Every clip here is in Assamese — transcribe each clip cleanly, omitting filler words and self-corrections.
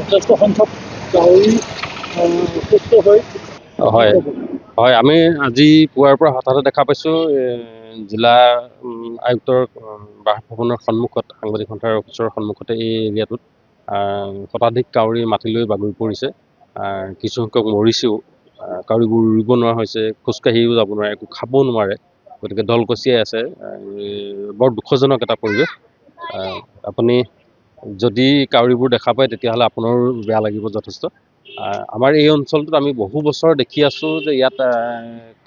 যথেষ্ট সংখ্যক গাহৰি সুস্থ হৈ হয় হয় আমি আজি পুৱাৰ পৰা হঠাতে দেখা পাইছোঁ জিলা আয়ুক্তৰ বাসভৱনৰ সন্মুখত সাংবাদিক সন্থাৰ অফিচৰ সন্মুখতে এই এৰিয়াটোত শতাধিক কাউৰী মাটিলৈ বাগৰি পৰিছে। কিছুসংখ্যক মৰিছেও। কাউৰীবোৰ উৰিব নোৱাৰা হৈছে, খোজকাঢ়িও যাব নোৱাৰে, একো খাবও নোৱাৰে, গতিকে দলকচিয়াই আছে। বৰ দুখজনক এটা পৰিৱেশ। আপুনি যদি কাউৰীবোৰ দেখা পায় তেতিয়াহ'লে আপোনাৰো বেয়া লাগিব যথেষ্ট। আমাৰ এই অঞ্চলটোত আমি বহু বছৰ দেখি আছোঁ যে ইয়াত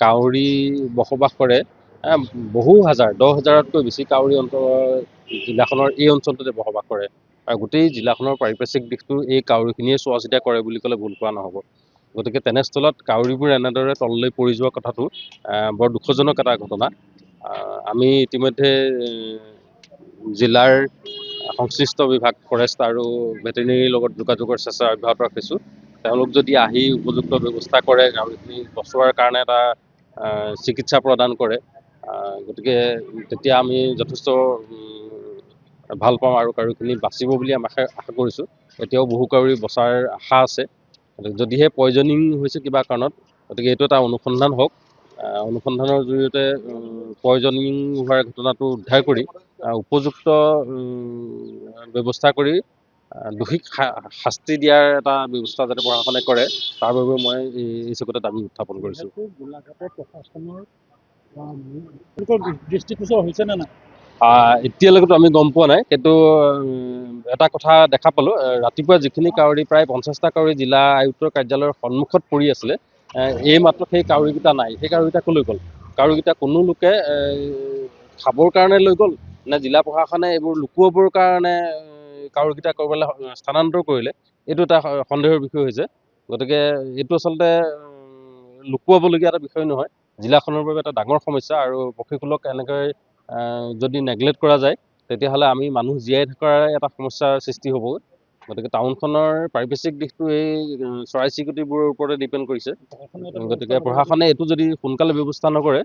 কাউৰী বসবাস কৰে। বহু হাজাৰ 10,000তকৈ বেছি কাউৰী জিলাখনৰ এই অঞ্চলটোতে বসবাস কৰে আৰু গোটেই জিলাখনৰ পাৰিপাৰ্শ্বিক দিশটো এই কাউৰীখিনিয়ে চোৱা চিতা কৰে বুলি ক'লে ভুল কোৱা নহ'ব। গতিকে তেনেস্থলত কাউৰীবোৰ এনেদৰে তললৈ পৰি যোৱা কথাটো বৰ দুখজনক এটা ঘটনা। আমি ইতিমধ্যে জিলাৰ সংশ্লিষ্ট বিভাগ ফৰেষ্ট আৰু ভেটেনেৰীৰ লগত যোগাযোগৰ চেষ্টা অব্যাহত ৰাখিছোঁ। তেওঁলোক যদি আহি উপযুক্ত ব্যৱস্থা কৰে, কাউৰীখিনি বচোৱাৰ কাৰণে এটা চিকিৎসা প্ৰদান কৰে, গতিকে তেতিয়া আমি যথেষ্ট ভাল পাওঁ আৰু কাউৰীখিনি বাচিব বুলি আমি আশা কৰিছোঁ। এতিয়াও বহু কাউৰী বচাৰ আশা আছে। যদিহে পয়জনিং হৈছে কিবা কাৰণত, গতিকে এইটো এটা অনুসন্ধান হওক। অনুসন্ধানৰ জৰিয়তে পয়জনিং হোৱাৰ ঘটনাটো উদ্ধাৰ কৰি উপযুক্ত ব্যৱস্থা কৰি দোষীক শাস্তি দিয়াৰ এটা ব্যৱস্থা যাতে প্ৰশাসনে কৰে, তাৰ বাবে মই এই চকুতে দাবী উত্থাপন কৰিছোঁ। গোলাঘাটৰ প্ৰশাসনৰ দৃষ্টিগোচৰ হৈছে নে নাই? এতিয়ালৈকেতো আমি গম পোৱা নাই, কিন্তু এটা কথা দেখা পালোঁ, ৰাতিপুৱা যিখিনি কাউৰী প্ৰায় 50টা কাউৰী জিলা আয়ুক্তৰ কাৰ্যালয়ৰ সন্মুখত পৰি আছিলে, এই মাত্ৰ সেই কাউৰীকেইটা নাই। সেই কাউৰীকেইটা ক'লৈ গ'ল? কাউৰীকেইটা কোনো লোকে খাবৰ কাৰণে লৈ গ'ল নে জিলা প্ৰশাসনে এইবোৰ লুকুৱাবৰ কাৰণে কাউৰীকেইটা ক'ৰবালৈ স্থানান্তৰ কৰিলে, এইটো এটা সন্দেহৰ বিষয় হৈছে। গতিকে এইটো আচলতে লুকুৱাবলগীয়া এটা বিষয় নহয়, জিলাখনৰ বাবে এটা ডাঙৰ সমস্যা। আৰু পক্ষীকুলক এনেকৈ যদি নেগলেক্ট কৰা যায় তেতিয়াহ'লে আমি মানুহ জীয়াই থকাৰ এটা সমস্যাৰ সৃষ্টি হ'ব। গতিকে টাউনখনৰ পাৰিপাৰ্শ্বিক দিশটো এই চৰাই চিৰিকটিবোৰৰ ওপৰতে ডিপেণ্ড কৰিছে। গতিকে প্ৰশাসনে এইটো যদি সোনকালে ব্যৱস্থা নকৰে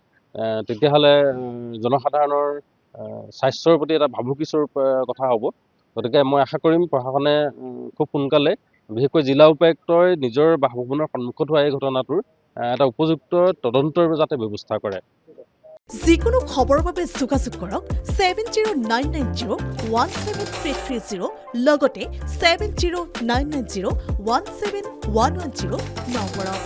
তেতিয়াহ'লে জনসাধাৰণৰ স্বাস্থ্যৰ প্ৰতি এটা ভাবুকিস্বৰূপ কথা হ'ব। গতিকে মই আশা কৰিম প্ৰশাসনে খুব সোনকালে, বিশেষকৈ জিলা উপায়ুক্তই নিজৰ বাসভৱনৰ সন্মুখত হোৱা এই ঘটনাটোৰ এটা উপযুক্ত তদন্তৰ যাতে ব্যৱস্থা কৰে। যিকোনো খবৰৰ বাবে যোগাযোগ কৰক 7099017330 লগতে 7099017110 নম্বৰত।